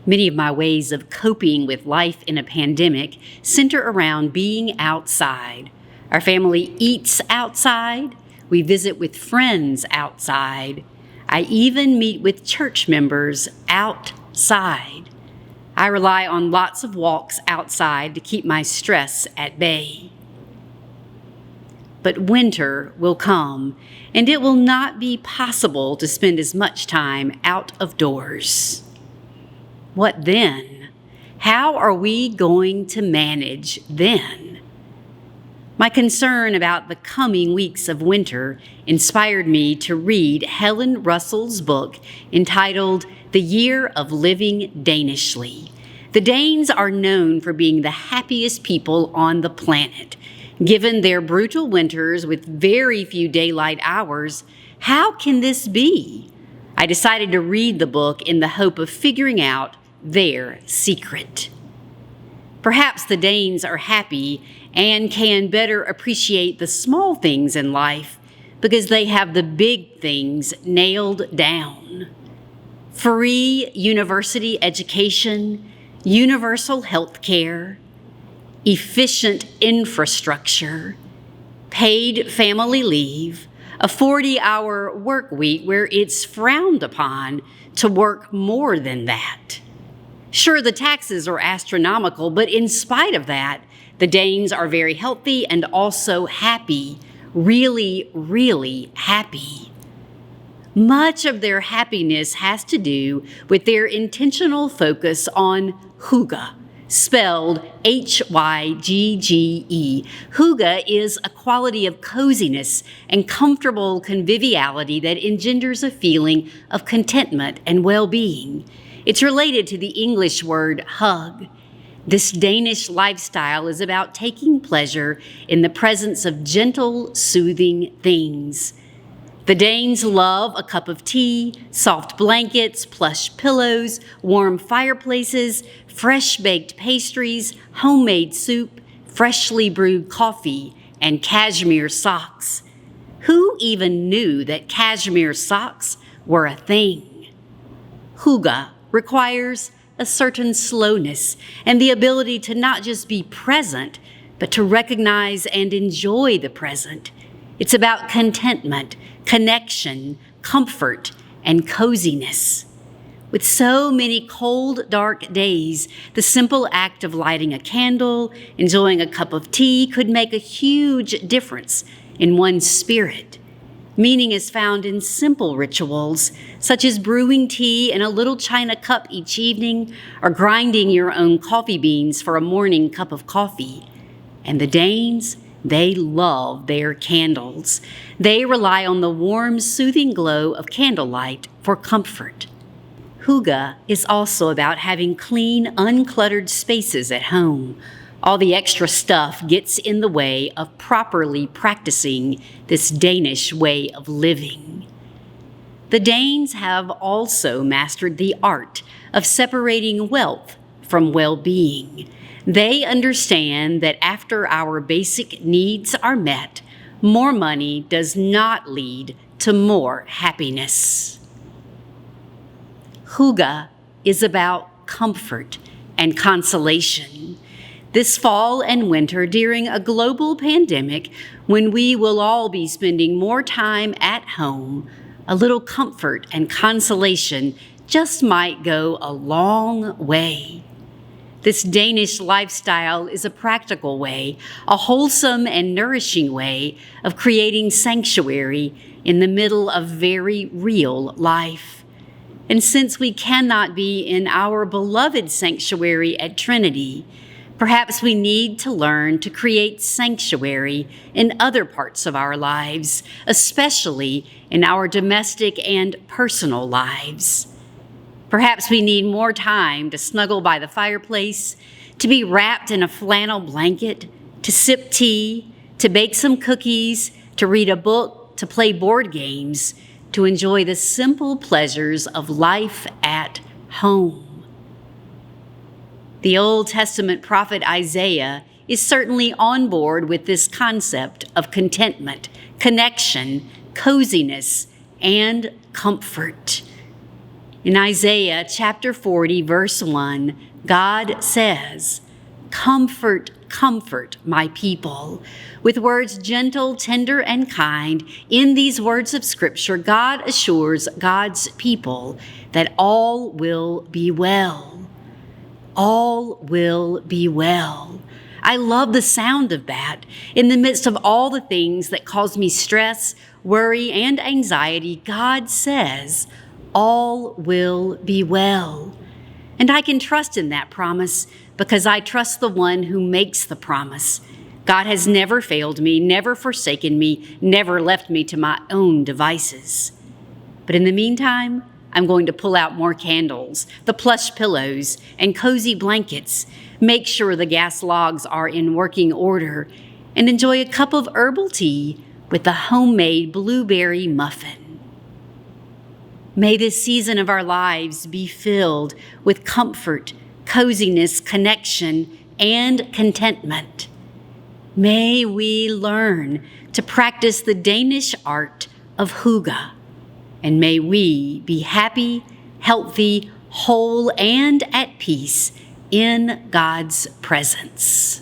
Many of my ways of coping with life in a pandemic center around being outside. Our family eats outside. We visit with friends outside. I even meet with church members outside. I rely on lots of walks outside to keep my stress at bay. But winter will come, and it will not be possible to spend as much time out of doors. What then? How are we going to manage then? My concern about the coming weeks of winter inspired me to read Helen Russell's book entitled The Year of Living Danishly. The Danes are known for being the happiest people on the planet. Given their brutal winters with very few daylight hours, how can this be? I decided to read the book in the hope of figuring out their secret. Perhaps the Danes are happy and can better appreciate the small things in life because they have the big things nailed down. Free university education, universal health care, efficient infrastructure, paid family leave, a 40-hour work week where it's frowned upon to work more than that. Sure, the taxes are astronomical, but in spite of that, the Danes are very healthy and also happy, really, really happy. Much of their happiness has to do with their intentional focus on hygge, spelled Hygge. Hygge is a quality of coziness and comfortable conviviality that engenders a feeling of contentment and well-being. It's related to the English word hug. This Danish lifestyle is about taking pleasure in the presence of gentle, soothing things. The Danes love a cup of tea, soft blankets, plush pillows, warm fireplaces, fresh-baked pastries, homemade soup, freshly brewed coffee, and cashmere socks. Who even knew that cashmere socks were a thing? Hygge requires a certain slowness and the ability to not just be present, but to recognize and enjoy the present. It's about contentment, connection, comfort, and coziness. With so many cold, dark days, the simple act of lighting a candle, enjoying a cup of tea could make a huge difference in one's spirit. Meaning is found in simple rituals, such as brewing tea in a little china cup each evening, or grinding your own coffee beans for a morning cup of coffee. And the Danes, they love their candles. They rely on the warm, soothing glow of candlelight for comfort. Hygge is also about having clean, uncluttered spaces at home. All the extra stuff gets in the way of properly practicing this Danish way of living. The Danes have also mastered the art of separating wealth from well-being. They understand that after our basic needs are met, more money does not lead to more happiness. Hygge is about comfort and consolation. This fall and winter, during a global pandemic, when we will all be spending more time at home, a little comfort and consolation just might go a long way. This Danish lifestyle is a practical way, a wholesome and nourishing way of creating sanctuary in the middle of very real life. And since we cannot be in our beloved sanctuary at Trinity, perhaps we need to learn to create sanctuary in other parts of our lives, especially in our domestic and personal lives. Perhaps we need more time to snuggle by the fireplace, to be wrapped in a flannel blanket, to sip tea, to bake some cookies, to read a book, to play board games, to enjoy the simple pleasures of life at home. The Old Testament prophet Isaiah is certainly on board with this concept of contentment, connection, coziness, and comfort. In Isaiah chapter 40, verse 1, God says, "Comfort, comfort my people." With words gentle, tender, and kind, in these words of Scripture, God assures God's people that all will be well. All will be well. I love the sound of that. In the midst of all the things that cause me stress, worry, and anxiety, God says, all will be well. And I can trust in that promise because I trust the one who makes the promise. God has never failed me, never forsaken me, never left me to my own devices. But in the meantime, I'm going to pull out more candles, the plush pillows, and cozy blankets, make sure the gas logs are in working order, and enjoy a cup of herbal tea with a homemade blueberry muffin. May this season of our lives be filled with comfort, coziness, connection, and contentment. May we learn to practice the Danish art of Hygge, and may we be happy, healthy, whole, and at peace in God's presence.